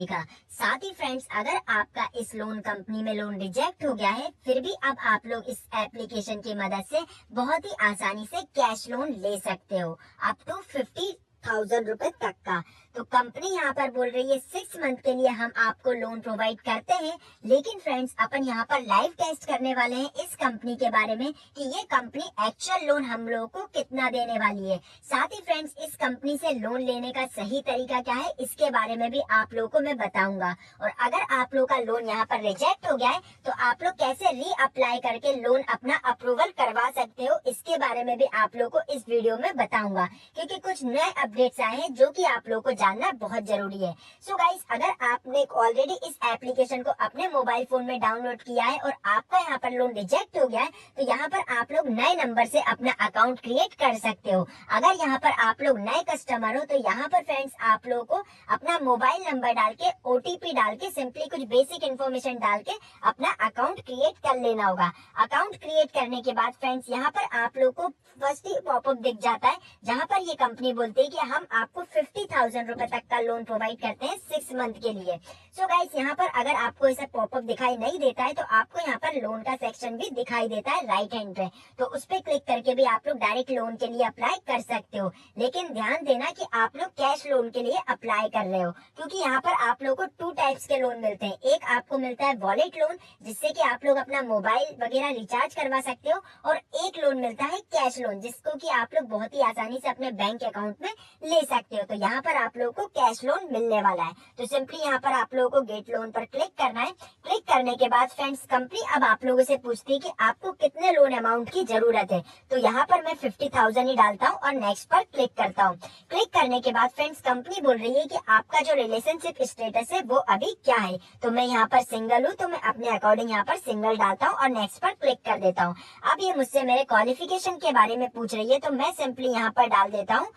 देखा। साथ ही फ्रेंड्स, अगर आपका इस लोन कंपनी में लोन रिजेक्ट हो गया है, फिर भी अब आप लोग इस एप्लीकेशन की मदद से बहुत ही आसानी से कैश लोन ले सकते हो, अप टू 50,000 रुपए तक का। तो कंपनी यहाँ पर बोल रही है 6 मंथ के लिए हम आपको लोन प्रोवाइड करते हैं। लेकिन फ्रेंड्स, अपन यहाँ पर लाइव टेस्ट करने वाले हैं इस कंपनी के बारे में कि ये कंपनी एक्चुअल लोन हम लोगों को कितना देने वाली है। साथ ही फ्रेंड्स, इस कंपनी से लोन लेने का सही तरीका क्या है, इसके बारे में भी आप लोगों को मैं बताऊंगा। और अगर आप लोग का लोन यहाँ पर रिजेक्ट हो गया है, तो आप लोग कैसे री अप्लाई करके लोन अपना अप्रूवल करवा सकते हो, इसके बारे में भी आप लोग को इस वीडियो में बताऊंगा, क्योंकि कुछ नए अपडेट्स आए हैं जो कि आप लोग को जानना बहुत जरूरी है। सो गाइस, अगर आपने ऑलरेडी इस एप्लीकेशन को अपने मोबाइल फोन में डाउनलोड किया है और आपका यहाँ पर लोन रिजेक्ट हो गया है, तो यहाँ पर आप लोग नए नंबर से अपना अकाउंट क्रिएट कर सकते हो। अगर यहाँ पर आप लोग नए कस्टमर हो, तो यहाँ पर फ्रेंड्स आप लोगों को अपना मोबाइल नंबर डाल के, ओटीपी डाल के, सिंपली कुछ बेसिक इन्फॉर्मेशन डाल के अपना अकाउंट क्रिएट कर लेना होगा। अकाउंट क्रिएट करने के बाद फ्रेंड्स, यहाँ पर आप लोग को फर्स्ट ही पॉपअप दिख जाता है, जहाँ पर ये कंपनी बोलती है कि हम आपको 50,000 रुपए तक का लोन प्रोवाइड करते हैं 6 मंथ के लिए। सो गाइस, यहाँ पर अगर आपको ऐसा पॉपअप दिखाई नहीं देता है, तो आपको यहाँ पर लोन का सेक्शन भी दिखाई देता है राइट हैंड पे, तो उस पर क्लिक करके भी आप लोग डायरेक्ट लोन के लिए अप्लाई कर सकते हो। लेकिन ध्यान देना कि आप लोग कैश लोन के लिए अप्लाई कर रहे हो, क्योंकि यहाँ पर आप लोग को 2 टाइप्स के लोन मिलते हैं। एक आपको मिलता है वॉलेट लोन, जिससे कि आप लोग अपना मोबाइल वगैरह रिचार्ज करवा सकते हो, और एक लोन मिलता है कैश लोन, जिसको कि आप लोग बहुत ही आसानी से अपने बैंक अकाउंट में ले सकते हो। तो यहाँ पर आप लोगों को कैश लोन मिलने वाला है। तो सिंपली यहाँ पर आप लोगों को गेट लोन पर क्लिक करना है। क्लिक करने के बाद फ्रेंड्स, कंपनी अब आप लोगों से पूछती है कि आपको कितने लोन अमाउंट की जरूरत है। तो यहाँ पर मैं 50,000 ही डालता हूँ और नेक्स्ट पर क्लिक करता हूँ। क्लिक करने के बाद फ्रेंड्स, कंपनी बोल रही है कि आपका जो रिलेशनशिप स्टेटस है वो अभी क्या है। तो मैं यहाँ पर सिंगल हूँ, तो मैं अपने अकॉर्डिंग यहाँ पर सिंगल डालता हूँ और नेक्स्ट पर क्लिक कर देता हूँ। अब ये मुझसे मेरे क्वालिफिकेशन के बारे में पूछ रही है, तो मैं सिंपली यहाँ पर डाल देता हूँ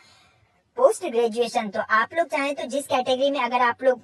पोस्ट ग्रेजुएशन। तो आप लोग चाहें तो जिस कैटेगरी में अगर आप लोग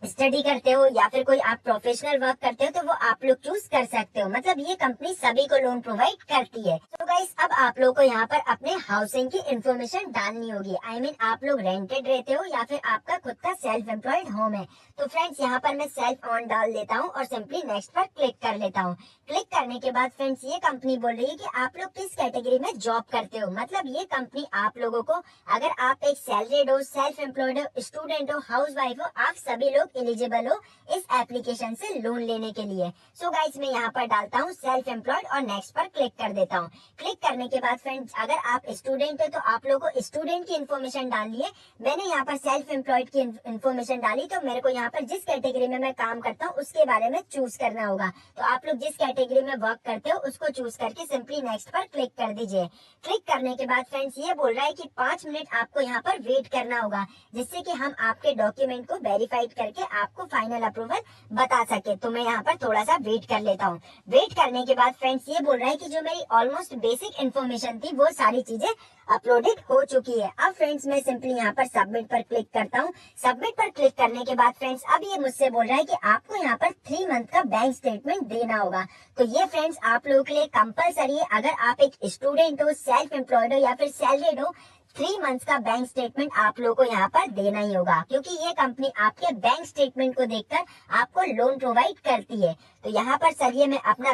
स्टडी करते हो या फिर कोई आप प्रोफेशनल वर्क करते हो, तो वो आप लोग चूज कर सकते हो। मतलब ये कंपनी सभी को लोन प्रोवाइड करती है। तो गाइस, अब आप लोग को यहाँ पर अपने हाउसिंग की इन्फॉर्मेशन डालनी होगी। आई मीन आप लोग रेंटेड रहते हो या फिर आपका खुद का सेल्फ एम्प्लॉयड होम है। तो फ्रेंड्स, यहाँ पर मैं सेल्फ ऑन डाल देता हूँ और सिंपली नेक्स्ट पर क्लिक कर लेता हूँ। क्लिक करने के बाद फ्रेंड्स, ये कंपनी बोल रही है कि आप लोग किस कैटेगरी में जॉब करते हो। मतलब ये कंपनी आप लोगों को, अगर आप एक सैलरीड हो, सेल्फ एम्प्लॉयड हो, स्टूडेंट हो, हाउस वाइफ हो, आप सभी लोग एलिजिबल हो इस एप्लीकेशन से लोन लेने के लिए। सो गाइस, मैं यहाँ पर डालता हूँ सेल्फ एम्प्लॉयड और नेक्स्ट पर क्लिक कर देता हूँ। क्लिक करने के बाद फ्रेंड्स, अगर आप स्टूडेंट हो तो आप लोगों को स्टूडेंट की इन्फॉर्मेशन डालनी है। मैंने यहाँ पर सेल्फ एम्प्लॉयड की इन्फॉर्मेशन डाली, तो मेरे को यहाँ पर जिस कैटेगरी में मैं काम करता हूँ उसके बारे में चूज करना होगा। तो आप लोग जिस कैटेगरी में वर्क करते हो उसको चूज करके सिंपली नेक्स्ट पर क्लिक कर दीजिए। क्लिक करने के बाद फ्रेंड्स, ये बोल रहा है कि 5 मिनट आपको यहाँ पर वेट करना होगा, जिससे कि हम आपके डॉक्यूमेंट को वेरीफाइड करके आपको फाइनल अप्रूवल बता सके। तो मैं यहाँ पर थोड़ा सा वेट कर लेता हूँ। वेट करने के बाद फ्रेंड्स, ये बोल रहा है कि जो मेरी ऑलमोस्ट बेसिक इन्फॉर्मेशन थी वो सारी चीजें अपलोडेड हो चुकी है। अब फ्रेंड्स, मैं सिंपली यहाँ पर सबमिट पर क्लिक करता हूँ। सबमिट पर क्लिक करने के बाद फ्रेंड्स, अब ये मुझसे बोल रहा है कि आपको यहाँ पर 3 मंथ का बैंक स्टेटमेंट देना होगा। तो ये फ्रेंड्स आप लोगों के लिए कंपलसरी है। अगर आप एक स्टूडेंट हो, सेल्फ एम्प्लॉयड हो या फिर सैलरीड हो, 3 मंथ्स का बैंक स्टेटमेंट आप लोगों को यहाँ पर देना ही होगा, क्योंकि ये कंपनी आपके बैंक स्टेटमेंट को देखकर आपको लोन प्रोवाइड करती है। तो यहाँ पर चलिए मैं अपना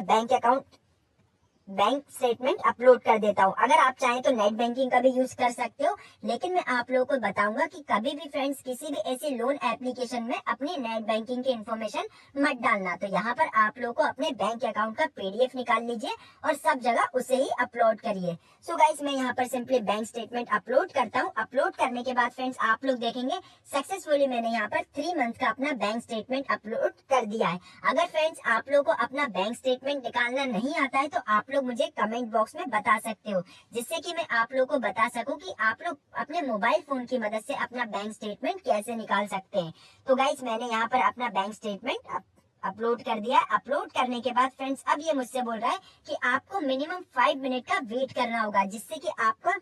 बैंक स्टेटमेंट अपलोड कर देता हूँ। अगर आप चाहें तो नेट बैंकिंग का भी यूज कर सकते हो, लेकिन मैं आप लोगों को बताऊंगा कि कभी भी फ्रेंड्स किसी भी ऐसी लोन एप्लीकेशन में अपनी नेट बैंकिंग की इन्फॉर्मेशन मत डालना। तो यहाँ पर आप लोगों को अपने बैंक अकाउंट का पीडीएफ निकाल लीजिए और सब जगह उसे ही अपलोड करिए। सो गाइस, मैं यहाँ पर सिंपली बैंक स्टेटमेंट अपलोड करता हूँ। अपलोड करने के बाद फ्रेंड्स, आप लोग देखेंगे सक्सेसफुली मैंने यहाँ पर 3 मंथ का अपना बैंक स्टेटमेंट अपलोड कर दिया है। अगर फ्रेंड्स आप लोग को अपना बैंक स्टेटमेंट निकालना नहीं आता है, तो आप लोग मुझे कमेंट बॉक्स में बता सकते हो, जिससे कि मैं आप लोग को बता सकूं कि आप लोग अपने मोबाइल फोन की मदद से अपना बैंक स्टेटमेंट कैसे निकाल सकते हैं। तो गाइस, मैंने यहाँ पर अपना बैंक स्टेटमेंट अपलोड कर दिया। अपलोड करने के बाद फ्रेंड्स, अब ये मुझसे बोल रहा है कि आपको मिनिमम 5 मिनट का वेट करना होगा, जिससे कि आपका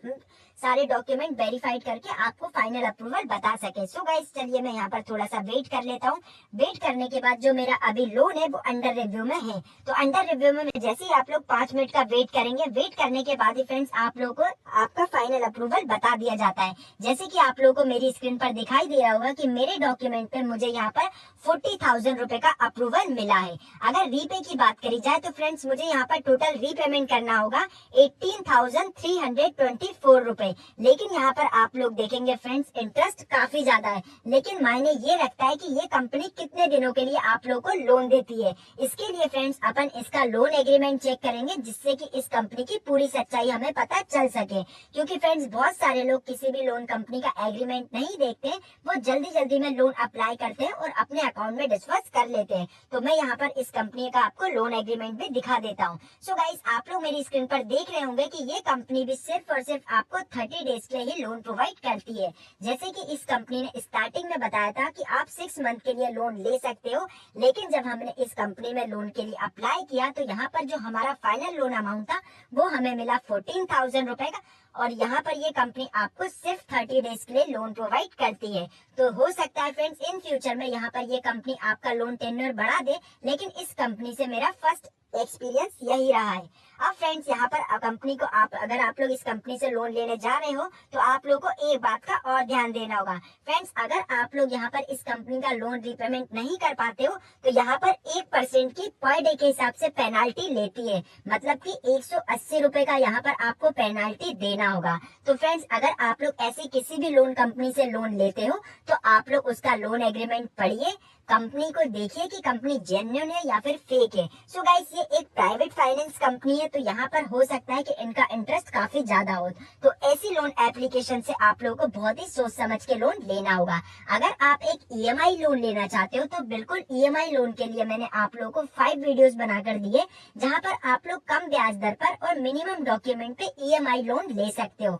सारे डॉक्यूमेंट वेरीफाइड करके आपको फाइनल अप्रूवल बता सके। सो गाइस चलिए मैं यहाँ पर थोड़ा सा वेट कर लेता हूँ। वेट करने के बाद जो मेरा अभी लोन है वो अंडर रिव्यू में है। तो अंडर रिव्यू में जैसे ही आप लोग 5 मिनट का वेट करेंगे, वेट करने के बाद ही फ्रेंड्स आप लोगों को आपका फाइनल अप्रूवल बता दिया जाता है। जैसे कि आप लोगों को मेरी स्क्रीन पर दिखाई दे रहा होगा कि मेरे डॉक्यूमेंट पे मुझे यहाँ पर 40,000 रुपए का अप्रूवल मिला है। अगर रीपे की बात करी जाए तो फ्रेंड्स मुझे यहाँ पर टोटल रीपेमेंट करना होगा 18,324 रुपए। लेकिन यहाँ पर आप लोग देखेंगे फ्रेंड्स इंटरेस्ट काफी ज्यादा है, लेकिन मायने ये रखता है कि ये कंपनी कितने दिनों के लिए आप लोग को लोन देती है। इसके लिए फ्रेंड्स अपन इसका लोन एग्रीमेंट चेक करेंगे, जिससे कि इस कंपनी की पूरी सच्चाई हमें पता चल सके। क्योंकि फ्रेंड्स बहुत सारे लोग किसी भी लोन कंपनी का एग्रीमेंट नहीं देखते, वो जल्दी जल्दी में लोन अप्लाई करते हैं और अपने अकाउंट में डिस्पर्स कर लेते हैं। तो मैं यहाँ पर इस कंपनी का आपको लोन एग्रीमेंट भी दिखा देता हूँ। सो गाइस आप लोग मेरी स्क्रीन पर देख रहे होंगे कि ये कंपनी भी सिर्फ और सिर्फ आपको 30 डेज के लिए लोन प्रोवाइड करती है। जैसे कि इस कंपनी ने स्टार्टिंग में बताया था कि आप 6 मंथ के लिए लोन ले सकते हो, लेकिन जब हमने इस कंपनी में लोन के लिए अप्लाई किया तो यहाँ पर जो हमारा फाइनल लोन अमाउंट था वो हमें मिला 14,000 रुपए का। और यहाँ पर ये कंपनी आपको सिर्फ 30 डेज के लिए लोन प्रोवाइड करती है। तो हो सकता है फ्रेंड्स इन फ्यूचर में यहाँ पर ये कंपनी आपका लोन टेन्योर बढ़ा दे, लेकिन इस कंपनी से मेरा फर्स्ट एक्सपीरियंस यही रहा है। अब फ्रेंड्स यहाँ पर कंपनी को अगर आप लोग इस कंपनी से लोन लेने जा रहे हो तो आप लोग को एक बात का और ध्यान देना होगा। फ्रेंड्स अगर आप लोग यहाँ पर इस कंपनी का लोन रीपेमेंट नहीं कर पाते हो तो यहाँ पर 1% की पर डे के हिसाब से पेनाल्टी लेती है, मतलब कि 180 रुपए का यहाँ पर आपको पेनाल्टी देना होगा। तो फ्रेंड्स अगर आप लोग ऐसी किसी भी लोन कंपनी से लोन लेते हो तो आप लोग उसका लोन एग्रीमेंट पढ़िए, कंपनी को देखिए कि कंपनी जेन्युइन है या फिर फेक है। सो गाइस ये एक प्राइवेट फाइनेंस कंपनी है, तो यहाँ पर हो सकता है कि इनका इंटरेस्ट काफी ज्यादा हो। तो ऐसी लोन एप्लीकेशन से आप लोगों को बहुत ही सोच समझ के लोन लेना होगा। अगर आप एक ईएमआई लोन लेना चाहते हो तो बिल्कुल ईएमआई लोन के लिए मैंने आप लोगों को 5 वीडियोस बनाकर दिए, जहाँ पर आप लोग कम ब्याज दर पर और मिनिमम डॉक्यूमेंट पे ईएमआई लोन ले सकते हो।